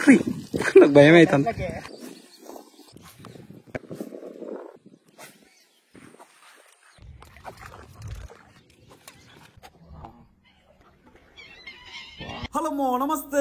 నాకు భయం అవుతుంది. హలో నమస్తే.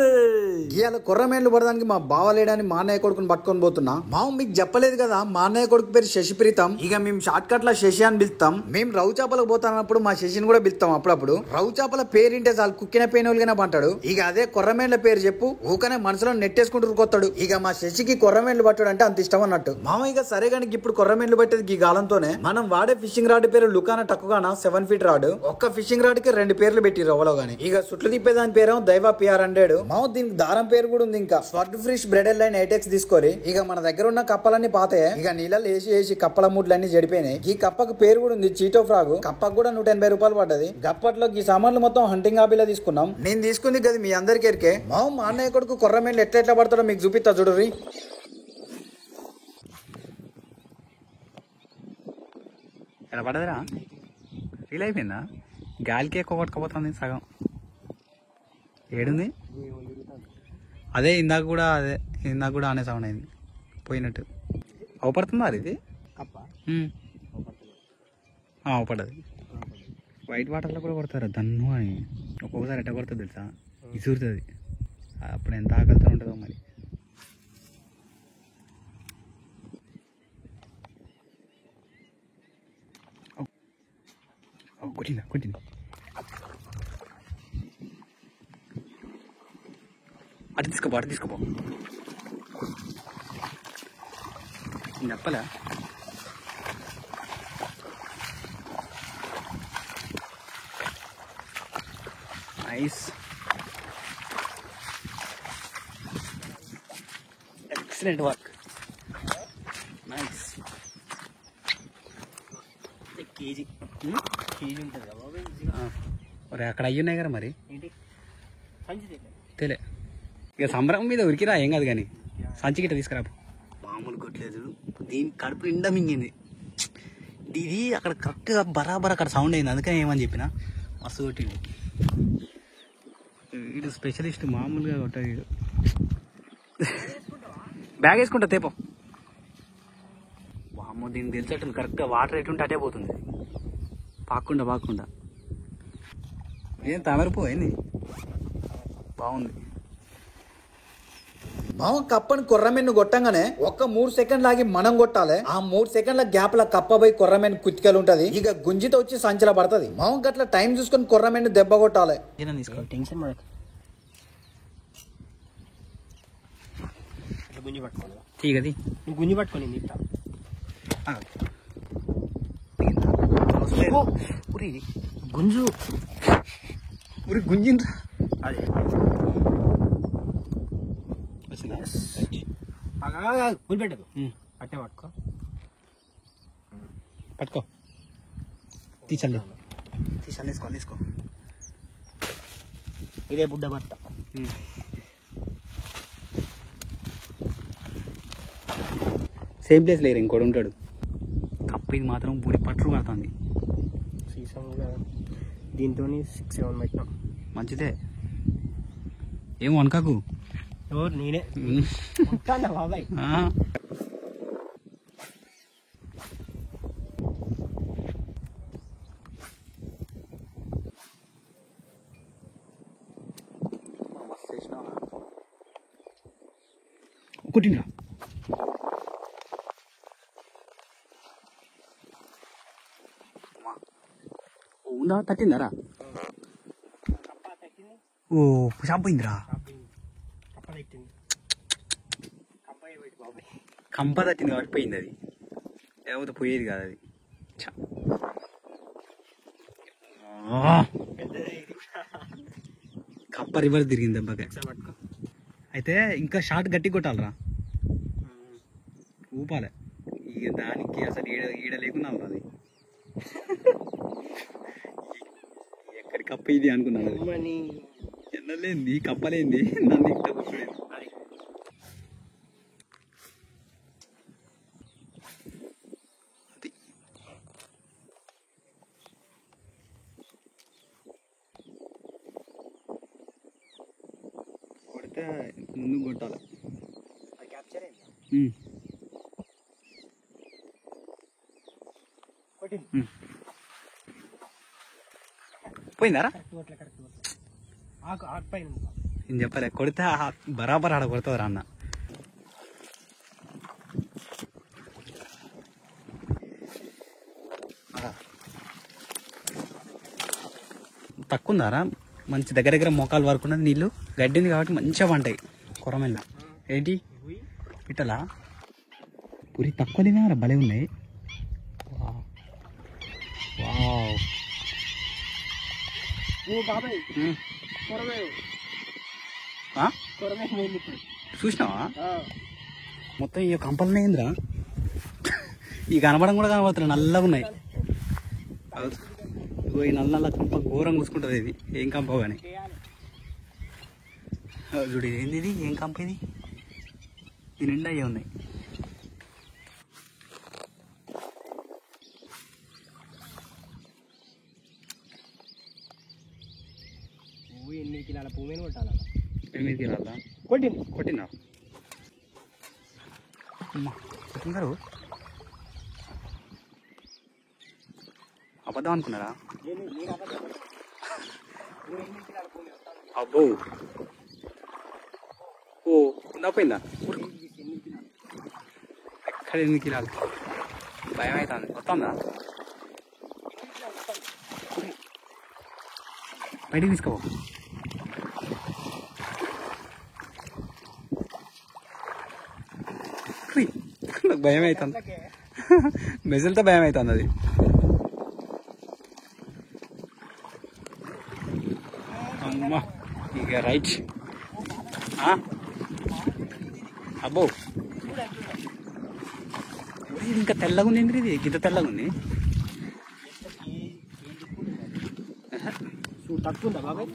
ఇవాళ కొర్రమేన్లు పడడానికి మా బావ లేడని మా అన్నయ్య కొడుకుని పట్టుకొని పోతున్నా. మామ మీకు చెప్పలేదు కదా, మా అన్నయ్య కొడుకు పేరు శశిప్రీతం. ఇక మేము షార్ట్ కట్ లా శశి అని పిలుస్తాం. మేము రవు చేపలకు పోతానప్పుడు మా శశిని కూడా పిలుస్తాం. అప్పుడప్పుడు రవు చేపల పేరింటే చాలు కుక్కిన పేనోలుగానే పంటాడు. ఇక అదే కొర్రమేన్ల పేరు చెప్పు ఊకనే మనసులో నెట్టేసుకుంటూ కొత్తాడు. ఇక మా శశికి కొర్రమేన్లు పట్టడు అంటే అంత ఇష్టం అన్నట్టు. మామ ఇక సరే కానీ ఇప్పుడు కొర్రమేన్లు పట్టేది ఈ గాలంతోనే. మనం వాడే ఫిషింగ్ రాడ్ పేరు లుకానా టక్కుగానా 7 feet రాడ్. ఒక్క ఫిషింగ్ రాడ్ కి 2 పేర్లు పెట్టి రవ్వలో గానీ. ఇక సుట్లు తిప్పేదాని పేరు దైవ PR100. మావు దీనికి దారం పేరు కూడా ఉంది. ఇంకా స్వర్గ్ ఫిష్ బ్రెడెల్ లైన్ 8X తీసుకోరి. ఇక మన దగ్గర ఉన్న కప్పలన్నీ పాతాయి. ఇక నీళ్ళలో వేసి కప్పల ముడ్లన్నీ చెడిపోయినాయి. ఈ కప్పకు పేరు కూడా ఉంది చీటో ఫ్రాగ్. కప్పకు కూడా 180 రూపాయలు పడ్డది. గప్పట్లో ఈ సామాన్లు మొత్తం హంటింగ్ హాబీలో తీసుకున్నాం. నేను తీసుకుంది కదా మీ అందరికి ఎరికే. మావు మా అన్నయ్య కొడుకు కొర్రమేన్లు ఎట్లా పడతాడో మీకు చూపిస్తా చూడరి. ఎలా పడదురా? ఫీల్ అయిపోయిందా? గాలికి ఎక్కువ కొట్టుకపోతుంది సగం. ఏడుంది? అదే ఇందాక కూడా ఆనే సౌండ్ అయింది పోయినట్టు. అవపడుతుందా అది? ఇది అవపడదు. వైట్ వాటర్లో కూడా కొడతారు దన్ను అని. ఒక్కొక్కసారి ఎట్ట కొడుతుంది తెలుసా? ఇసురుతుంది. అప్పుడు ఎంత ఆకలితో ఉంటుందో మరి. కొట్టిందా అటు తీసుకోపో చెప్పలే. Nice, excellent work. Nice. KG ఉంటుంది కదా అక్కడ అయ్యి ఉన్నాయి కదా మరి. తెలే ఇక సంబరం మీద ఉరికిరా ఏం కాదు కానీ సంచి గిట్ట తీసుకురా. మామూలు కొట్టలేదు, దీని కడుపు నిండా మింగింది. ఇది అక్కడ కరెక్ట్గా బరాబర్ అక్కడ సౌండ్ అయింది, అందుకని ఏమని చెప్పిన మస్తు కొట్టింది. వీడు స్పెషలిస్ట్, మామూలుగా కొట్టదు వీడు. బ్యాగ్ వేసుకుంటా తేపో. వామ్మో దీనికి తెలిసేట్టుంది కరెక్ట్గా వాటర్ ఎటుంటే అటే పోతుంది పాక్కుండా. ఏం తమరిపోయింది, బాగుంది. మామ కప్పని కొర్రమెన్ను కొట్టంగానే ఒక్క 3 సెకండ్లు ఆగి మనం కొట్టాలి. ఆ 3 సెకండ్ల గ్యాప్ ల కప్ప పోయి కొర్రమెన్ను కుతికలు ఉంటది. ఇక గుంజితో వచ్చి సంచల పడుతుంది. మామ గట్ల టైం చూసుకొని కొర్రమెన్ను దెబ్బ కొట్టాలి. గుంజి పట్టుకొని గుంజిండ్రా అదే పెట్టదు. అట్టే పట్టుకో తీసుకో. ఇదే బుడ్డ బట్ట. సేమ్ ప్లేస్ లేరు, ఇంకోటి ఉంటాడు. కప్పికి మాత్రం బుడి పట్టు పడుతుంది. సీసంగా దీంతో 6-7 పెట్టినాం. మంచిదే, ఏమో అనకాకు. నేనే బాబాయ్. కుట్టిండ్రా ఉందా? తట్టిందారా? ఓ షాంపోయిందిరా. కంప తట్టింది కాబట్టి పోయింది అది, లేకపోతే పోయేది కాదు అది. కప్ప రివర్స్ తిరిగింది దెబ్బకి. అయితే ఇంకా షార్ట్ గట్టి కొట్టాలరా, ఊపాలి. ఇక దానికి అసలు ఈడ లేకున్నా అది ఎక్కడి కప్ప ఇది అనుకున్నాను. ఎన్నలేంది కప్పలేంది నన్ను ఇంత కూర్చోలేదు. కొడితే ముందు కొట్టాలి. పోయిందారా నేను చెప్పలే కొడితే బరాబర్ ఆడ కొడుతుందిరా అన్న. తక్కువ ఉందారా మంచి దగ్గర మోకాలు వరకు ఉన్నది నీళ్ళు. గడ్డింది కాబట్టి మంచిగా పంటాయి కొరమెల్ల. ఏంటి పిట్టలా పురి తక్కువ తిన్నారా భలే ఉన్నాయి. చూసినావా మొత్తం ఈ కంపలనే ఏందిరా ఈ కనబడం కూడా కనబడుతున్నాయి నల్లగా ఉన్నాయి. ఈ నల్ల కంప ఘోరం కూసుకుంటుంది. ఇది ఏం కంప కానీ చూడు ఏంది ఇది ఏం కంప ఇది. ఇది నిండా అయ్యే ఉన్నాయి. పువ్వు 8 కిలోల పువ్వు మీద కొట్టాల. 8 కిలోలా కొట్టినా కొట్టినారు. అబద్ధం అనుకున్నారా? అబ్బో ఓ పోయిందా ఎక్కడ 8 కిలోలు భయం అవుతుంది. వస్తుందా బయటికి తీసుకో. నాకు భయం అవుతుంది. మెజల్తో భయం అవుతుంది అది. అమ్మా ఇక రైట్. అబ్బో ఇంకా తెల్లగా ఉంది. ఏంటి ఇది గిద్ద తెల్లగా ఉంది. తక్కువ బాబాయ్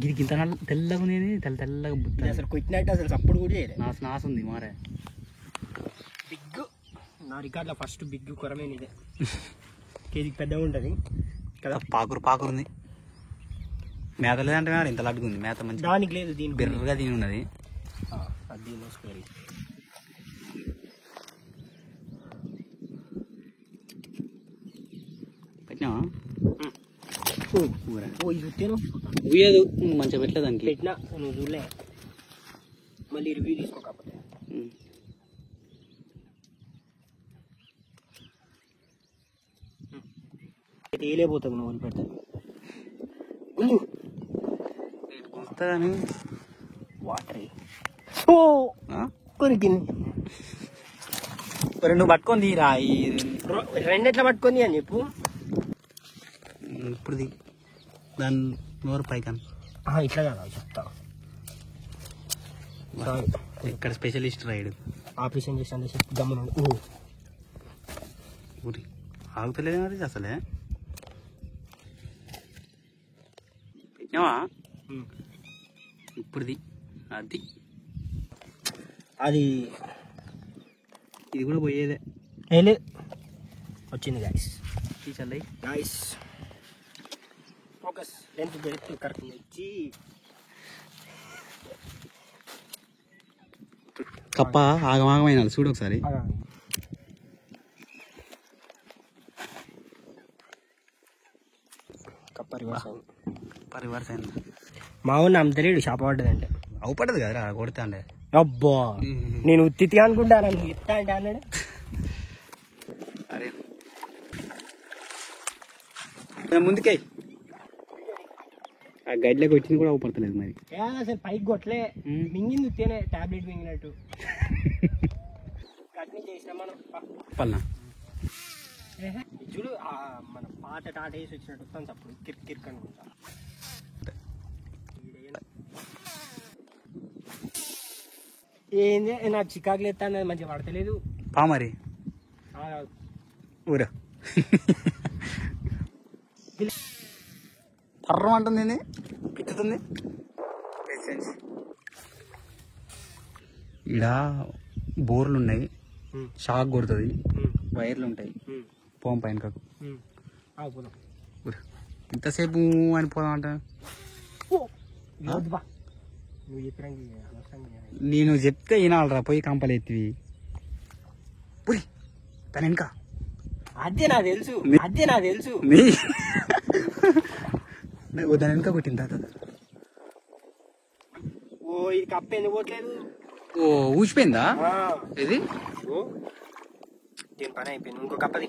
గిది గింత తెల్లగా ఉంది. తెల్లగా బుద్ధి అసలు కొట్టినట్టు అసలు సప్పుడు కూడా చేయలేదు. నాసు ఉంది మారే. బిగ్ నా రికార్డులో ఫస్ట్ బిగ్ కొరమేను ఇదే. కేజీకి పెద్దగా ఉంటుంది కదా. పాకురు ఉంది. మేత లేదంటే మేడం ఇంత లడ్డుగా ఉంది. మేత మంచి దానికి లేదు. దీని బిర్రగా దీని ఉన్నది. దీని స్క్వేర్ పెట్టినావా? ఉయ్యదు మంచిగా పెట్టలేదు దానికి. పెట్టినా నువ్వు చూడలే. మళ్ళీ రివ్యూ తీసుకోకపోతే తేలేపోతుంది. నువ్వు వదిలిపెడతా కానీ వాటర్ కొరికింది. నువ్వు పట్టుకొని తీరా. రెండెట్లా పట్టుకొని అని చెప్పు. ఇప్పుడు దాని నోరు పైకాను ఇట్లా కదా చెప్తా. ఇక్కడ స్పెషలిస్ట్ రైడ్ ఆపరేషన్ చేసాను గమ్మున ఊరి ఆగుతలేదు మరి అసలే. పెట్టినావా ఇప్పుడుది అది అది ఇది కూడా పోయేదే. ఏలే వచ్చింది గాయస్. తీసల్లై guys focus length direct correct ఇచ్చి కప్ప ఆగమాగమైన చూడు ఒకసారి. కప్ప రివర్స్ అయింది. మా ఊరిని అమ్మతలేడు. షాప్ పడ్డదంటే అవుపడ్డది కదరా కొడితే అండే. అబ్బా నేను ఉత్తి అనుకుంటాను. ఇస్తా అంటే అన్నాడు. అరే ముందుకే ఆ గైడ్లోకి వచ్చింది కూడా అవుపడతలేదు మరి. అసలు పైకి కొట్టలే. మింగింది ఉత్తేనే టాబ్లెట్ మింగినట్టు. కట్ని చేసినా మనం పల్నా చూడు. మన పాట టాట వేసి వచ్చినట్టు వస్తాను. అప్పుడు కిర్క్ అనుకుంటా. ఏంది నాకు చికాకులు ఎత్తాను. మంచిగా పడతలేదు. పా మరి ఊరా తర్రం అంటుంది. పిచ్చుతుంది. ఈడ బోర్లు ఉన్నాయి. షాక్ కొడుతుంది. వైర్లు ఉంటాయి. పోం పైన కాకు ఇంతసేపు అని పోదాం అంట. నువ్వు చెప్పడానికి అనవసరంగా నేను చెప్తే వినాలరా పోయి కంపలు ఎత్తివి పురి తన వెనక అదే నాకు తెలుసు దాని వెనక కొట్టింది తాత ఓ ఇది కప్ప ఎందుకు పోట్లేదు ఓ ఊసిపోయిందా ఇది దీని పని అయిపోయింది ఇంకో కప్పది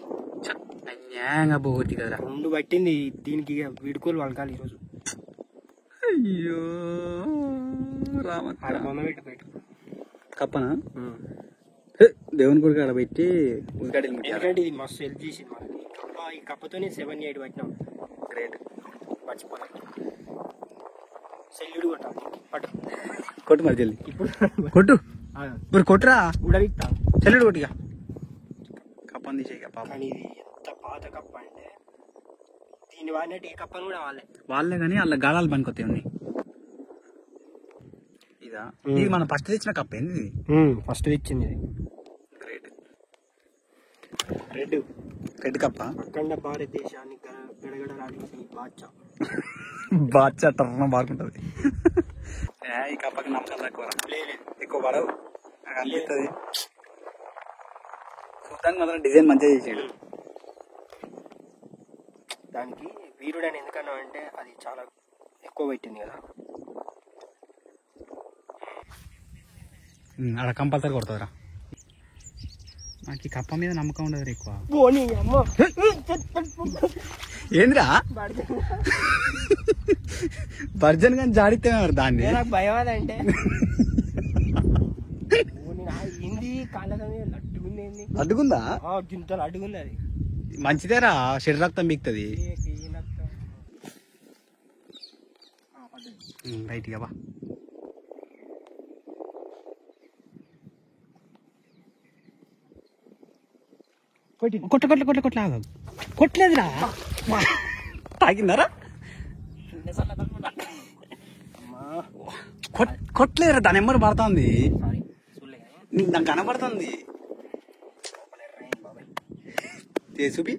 అన్యాయంగా పోగొట్టి కదరా 2 పట్టింది దీనికి ఇక వీడుకోలు వలకాలి ఈరోజు అయ్యో రామ ఆడ బొమ్మ పెట్టు బయట కప్పనా దేవుని గుడికి ఆడ పెట్టి ఎందుకంటే ఇది మస్తు హెల్ప్ చేసింది మనకి ఈ కప్పతోనే 7-8 పట్టినాం గ్రేట్ మర్చిపోయినా సెల్లుడు కొట్టాలి పట్టు కొట్టు మరి జల్ది ఇప్పుడు కొట్టు మరి కొట్టురా ఉడవిస్తా చెల్లుడు కొట్టిగా కప్పని తీసేయక పాప కానీ ఇది ఎంత పాత కప్ప అంటే దీన్ని వాడినట్టు ఏ కప్పని కూడా వాళ్ళే కానీ వాళ్ళ గాలాలు పనికొస్తాయి ఉన్నాయి ఇదా ఇది మనం ఫస్ట్ తెచ్చిన కప్ప ఏంది ఇది ఫస్ట్ తెచ్చింది ఇది గ్రేట్ రెడ్ కప్ప అఖండ భారతదేశాన్ని గడగడలాడించిన బాద్షా బాద్షా టర్న బాగుంటుంది ఈ కప్పకి నమ్మకం తక్కువ ఎక్కువ పడవు నాకు అనిపిస్తుంది చూడడానికి మాత్రం డిజైన్ మంచిగా చేసాడు దానికి వీరుడు అని ఎందుకన్నా అంటే అది చాలా ఎక్కువ పెట్టింది కదా అక్కడ కంపల్సరీ కొడుతుందిరా నాకు ఈ కప్ప మీద నమ్మకం ఉండదు ఎక్కువ ఏంద్రా బర్జన్ కానీ జాడితే దాన్ని నాకు భయం అదంటే హిందీ కాళ్ళ అడ్డుకుంది అడ్డుకుందా గింతలు అడ్డుకుంది అది మంచిదేరా శరీర రక్తం బీక్తుంది రైట్ ఇక కొట్టలేదురా తాగిందారా కొట్టలేదురా దాని ఎమ్మరు పడుతుంది నాకు కనపడుతుంది చూపి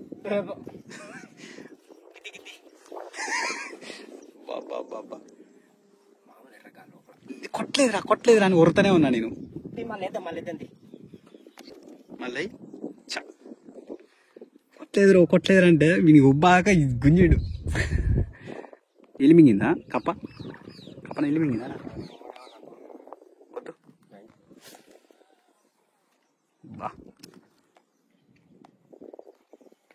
కొట్టలేదురా అని ఉరుతూనే ఉన్నా నేను మళ్ళీ కొట్టలేదురా అంటే వీనికి ఉబ్బాక గుంజాడు ఎలిమింగిందా కప్పన ఎలిమింగిందా కొట్టు బా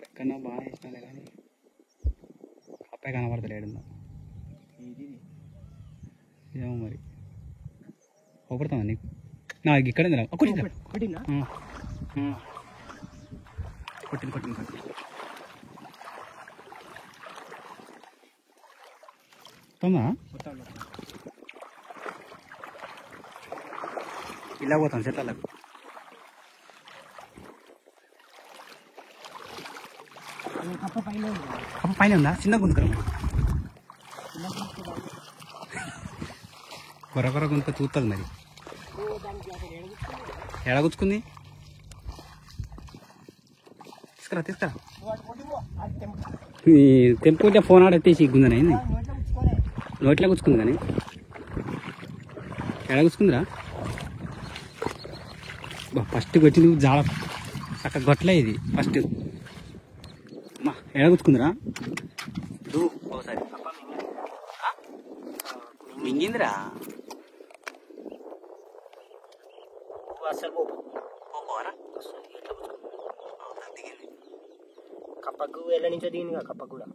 ఎక్కడన్నా బాగా వేసినాలే కానీ కప్పే కనబడతలేడు ఏమో మరి ఓపడుతుందా నీకు నాకు ఇక్కడ కొట్టింది తొందా ఇలా పోతాం చెట్లకు కప్ప పైన ఉందా చిన్న గుంతుకరం కొర గుంత చూస్తుంది మరి ఎడగుచ్చుకుంది తీసుకురా తెంపుకుంటే ఫోన్ ఆడెత్తేసి గుందని అయింది నోట్లో గుచ్చుకుంది కానీ ఎడగుచ్చుకుందిరా ఫస్ట్ కొట్టింది జాడ అక్కడ గొట్టలే ఇది ఫస్ట్ ఎడగుచ్చుకుందిరా ఒకసారి మింగిందిరా అసలు కప్పకు వెళ్ళ నుంచో దిగింది కప్ప కూడా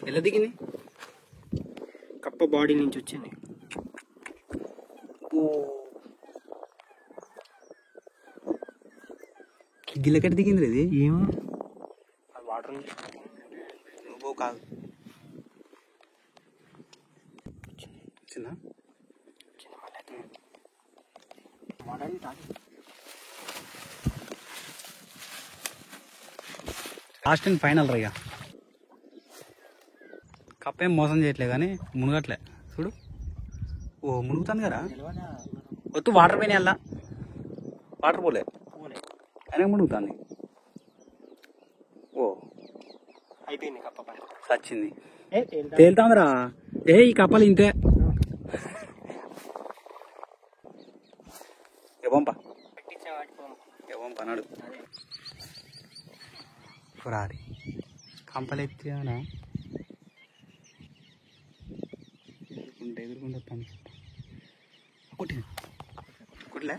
ఎలా దిగింది కప్ప బాడీ నుంచి వచ్చింది గిల్లెక్కడ దిగింది ఇది ఏమో వాటర్ నువ్వు కాదు చిన్న లాస్ట్ అండ్ ఫైనల్ రైగా కప్పేం మోసం చేయట్లే కానీ మునగట్లే చూడు ఓ మునుగుతుంది కదా వద్దు వాటర్ పైన వెళ్ళా వాటర్ పోలే పోలే. అయినా మునుగుతుంది. ఓ అయిపోయింది కప్ప పని. సచ్చింది. తేలుతా. తేలుతాందిరా. ఈ కప్పలు ఇంతే. ఇవ్వంపా పెట్టించా వాటి పోము. ఇవ్వంపా నాడు అదే రారి కంపలెత్తానా ఎదురుకుంటే వస్తాను. కొట్టింది కొట్టలే.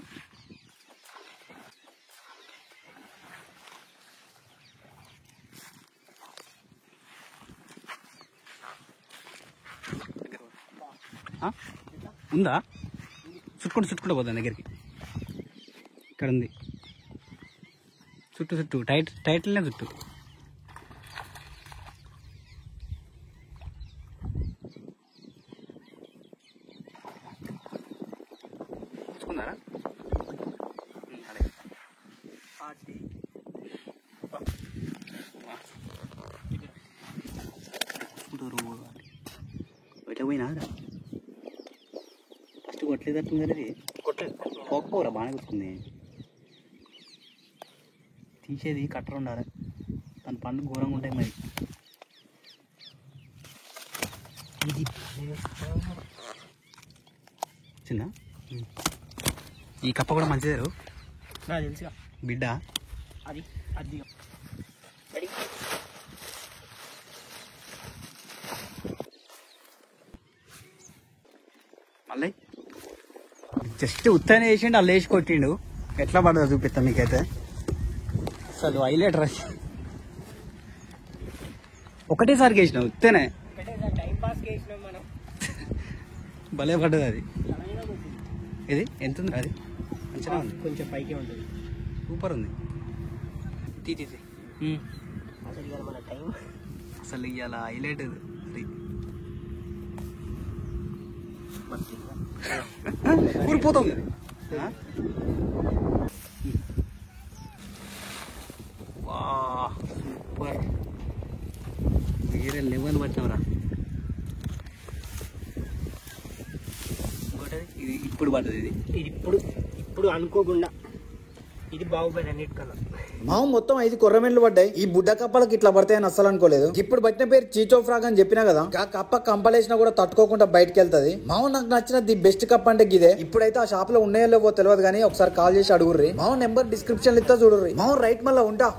ఉందా? చుట్టుకుంటూ పోతాను దగ్గరికి. ఇక్కడ ఉంది. చుట్టూ టైటిల్నే చుట్టూ. చూసుకున్నారా? బయట పోయినా ఫస్ట్ కొట్టలేదట్టుంది కదా. ఇది కొట్టలేదు. పోకపోరా బాగానే కూర్చుంది. తీసేది కట్టర్ ఉండాలి. దాని పండు ఘోరంగా ఉంటాయి మరి. ఇది చిన్న ఈ కప్ప కూడా మంచిదే నాకు తెలుసుగా బిడ్డ. అది అది రెడీ. మళ్ళీ జస్ట్ ఉత్తనే వేసిండు, అల్ల వేసి కొట్టిండు. ఎట్లా పడదో చూపిస్తాను మీకైతే. అసలు హైలైట్ రష్ ఒకటేసారికి వేసినావు ఉత్తనే. టైం పాస్ చేసినాం మనం. భలే పడ్డది అది. అలాగే కొట్టింది. ఇది ఎంత ఉంది అది? మంచిగా ఉంది. కొంచెం పైకే ఉంటుంది. సూపర్ ఉంది. తీ అసలు ఇవాళ మన టైం అసలు ఇవాళ హైలైట్ అది. ఊరిపోతుంది. వా సూపర్. వేరే లెవెల్ పట్టినవరా. ఇంకోటి ఇది ఇప్పుడు పడ్డది. ఇది ఇది ఇప్పుడు అనుకోకుండా ఇది బాగుపడి అన్నిటికన్నా. మావు మొత్తం 5 కొర్రమేన్లు పడ్డాయి. ఈ బుడ్డ కప్పలకి ఇట్లా పడతాయని అస్సలు అనుకోలేదు. ఇప్పుడు పట్టిన పేరు చీచో ఫ్రాగ్ అని చెప్పినా కదా. ఆ కప్ప కంపలేసినా కూడా తట్టుకోకుండా బయటకు వెళ్తది. మావు నాకు నచ్చిన ది బెస్ట్ కప్ అంటే గిదే. ఇప్పుడైతే ఆ షాప్ లో ఉన్నాయో లేవో తెలియదు కానీ ఒకసారి కాల్ చేసి అడుగుర్రి. మావు నెంబర్ డిస్క్రిప్షన్ లో ఇస్తా చూడుర్రి. మావు రైట్ మళ్ళా ఉంటా.